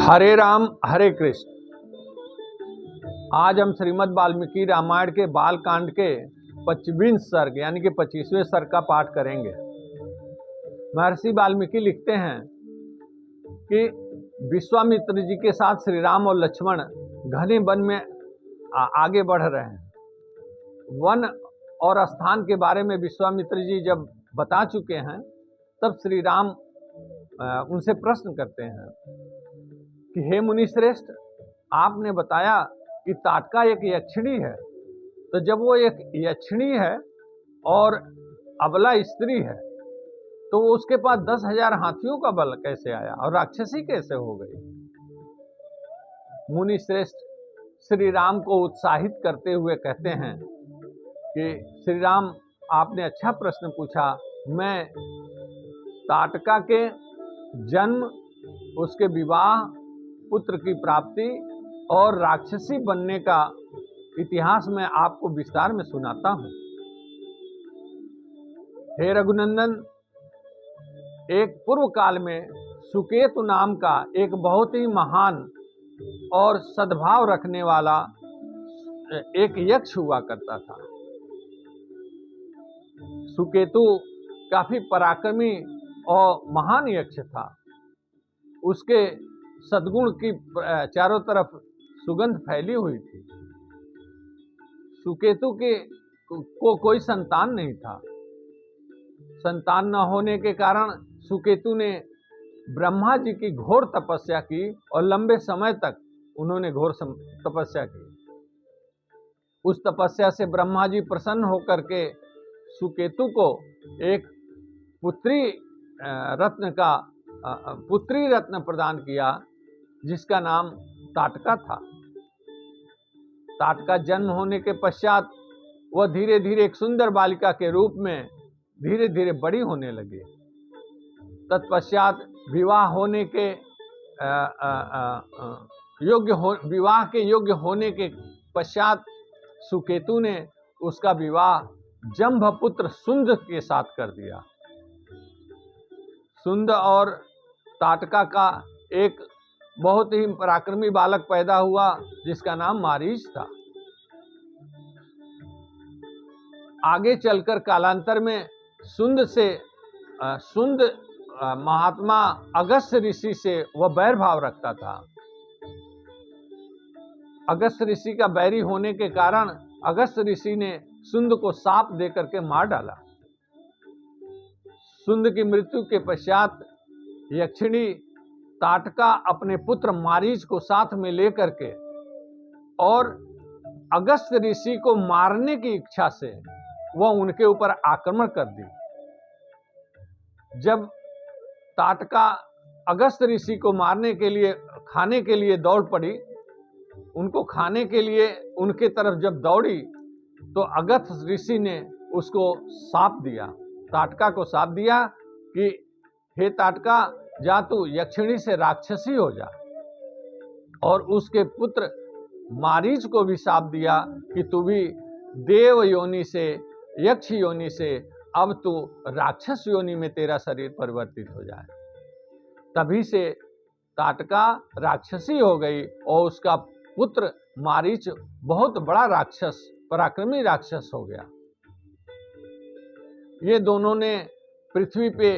हरे राम हरे कृष्ण। आज हम श्रीमद् वाल्मीकि रामायण के बाल कांड के 25वें सर्ग यानी कि 25वें सर्ग का पाठ करेंगे। महर्षि वाल्मीकि लिखते हैं कि विश्वामित्र जी के साथ श्री राम और लक्ष्मण घने वन में आगे बढ़ रहे हैं। वन और स्थान के बारे में विश्वामित्र जी जब बता चुके हैं, तब श्री राम उनसे प्रश्न करते हैं कि हे मुनि श्रेष्ठ, आपने बताया कि ताटका एक यक्षिणी है, तो जब वो एक यक्षिणी है और अबला स्त्री है, तो उसके पास 10,000 हाथियों का बल कैसे आया और राक्षसी कैसे हो गई? मुनि श्रेष्ठ श्री राम को उत्साहित करते हुए कहते हैं कि श्री राम, आपने अच्छा प्रश्न पूछा। मैं ताटका के जन्म, उसके विवाह, पुत्र की प्राप्ति और राक्षसी बनने का इतिहास मैं आपको विस्तार में सुनाता हूं। हे रघुनंदन, एक पूर्व काल में सुकेतु नाम का एक बहुत ही महान और सद्भाव रखने वाला एक यक्ष हुआ करता था। सुकेतु काफी पराक्रमी और महान यक्ष था। उसके सद्गुण की चारों तरफ सुगंध फैली हुई थी। सुकेतु को कोई संतान नहीं था। संतान न होने के कारण सुकेतु ने ब्रह्मा जी की घोर तपस्या की और लंबे समय तक उन्होंने घोर तपस्या की। उस तपस्या से ब्रह्मा जी प्रसन्न होकर के सुकेतु को एक पुत्री रत्न प्रदान किया, जिसका नाम ताटका था। ताटका जन्म होने के पश्चात वह धीरे धीरे एक सुंदर बालिका के रूप में धीरे धीरे बड़ी होने लगी। तत्पश्चात विवाह के योग्य होने के पश्चात सुकेतु ने उसका विवाह जंभपुत्र सुंद के साथ कर दिया। सुंद और ताटका का एक बहुत ही पराक्रमी बालक पैदा हुआ, जिसका नाम मारीच था। आगे चलकर कालांतर में सुंद महात्मा अगस्त्य ऋषि से वह बैर भाव रखता था। अगस्त्य ऋषि का बैरी होने के कारण अगस्त्य ऋषि ने सुंद को शाप देकर के मार डाला। सुंद की मृत्यु के पश्चात यक्षिणी ताटका अपने पुत्र मारीच को साथ में लेकर के और अगस्त्य ऋषि को मारने की इच्छा से वह उनके ऊपर आक्रमण कर दी। जब ताटका अगस्त्य ऋषि को मारने के लिए, खाने के लिए दौड़ पड़ी, उनको खाने के लिए उनके तरफ जब दौड़ी, तो अगस्त्य ऋषि ने उसको शाप दिया, ताटका को शाप दिया कि हे ताटका, जा तू यक्षिणी से राक्षसी हो जा। और उसके पुत्र मारीच को भी शाप दिया कि तू भी देव योनि से, यक्ष योनि से अब तू राक्षस योनि में तेरा शरीर परिवर्तित हो जाए। तभी से ताटका राक्षसी हो गई और उसका पुत्र मारीच बहुत बड़ा राक्षस, पराक्रमी राक्षस हो गया। ये दोनों ने पृथ्वी पे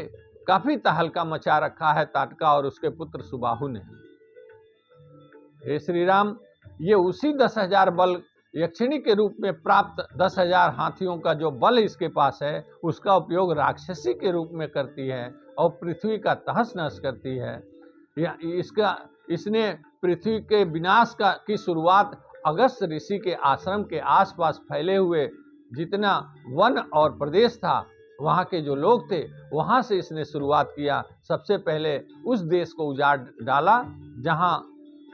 काफी तहलका मचा रखा है, ताटका और उसके पुत्र सुबाहु ने। हे श्री राम, ये उसी 10,000 बल यक्षिणी के रूप में प्राप्त 10,000 हाथियों का जो बल इसके पास है, उसका उपयोग राक्षसी के रूप में करती है और पृथ्वी का तहस नहस करती है। इसने पृथ्वी के विनाश की शुरुआत अगस्त्य ऋषि के आश्रम के आसपास फैले हुए जितना वन और प्रदेश था, वहाँ के जो लोग थे, वहाँ से इसने शुरुआत किया। सबसे पहले उस देश को उजाड़ डाला जहाँ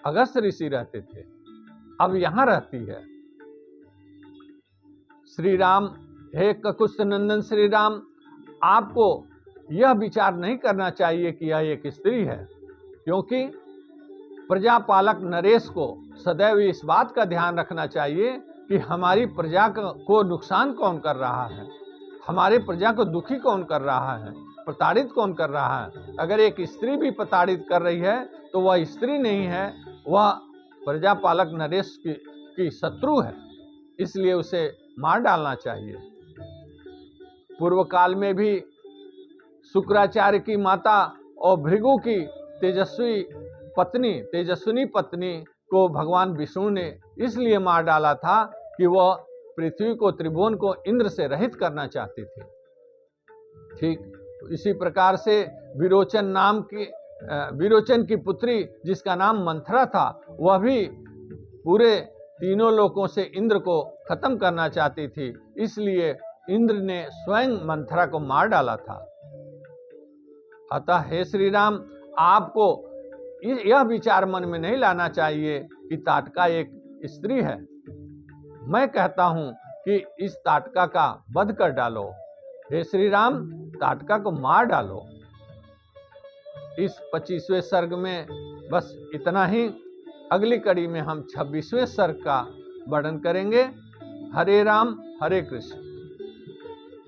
अगस्त्य ऋषि रहते थे, अब यहाँ रहती है। श्री राम, हे ककुत्थ नंदन श्री राम, आपको यह विचार नहीं करना चाहिए कि यह एक स्त्री है, क्योंकि प्रजापालक नरेश को सदैव इस बात का ध्यान रखना चाहिए कि हमारी प्रजा को नुकसान कौन कर रहा है, हमारे प्रजा को दुखी कौन कर रहा है। प्रताड़ित कौन कर रहा है? अगर एक स्त्री भी प्रताड़ित कर रही है तो वह स्त्री नहीं है, वह प्रजापालक नरेश की शत्रु है, इसलिए उसे मार डालना चाहिए। पूर्व काल में भी शुक्राचार्य की माता और भृगु की तेजस्विनी पत्नी को भगवान विष्णु ने इसलिए मार डाला था कि वह पृथ्वी को, त्रिभुवन को इंद्र से रहित करना चाहती थी। ठीक इसी प्रकार से विरोचन की पुत्री जिसका नाम मंथरा था, वह भी पूरे तीनों लोकों से इंद्र को खत्म करना चाहती थी, इसलिए इंद्र ने स्वयं मंथरा को मार डाला था। अतः हे श्री राम, आपको यह विचार मन में नहीं लाना चाहिए कि ताटका एक स्त्री है। मैं कहता हूं कि इस ताटका का वध कर डालो। हे श्री राम, ताटका को मार डालो। इस 25वें सर्ग में बस इतना ही। अगली कड़ी में हम 26वें सर्ग का वर्णन करेंगे। हरे राम हरे कृष्ण।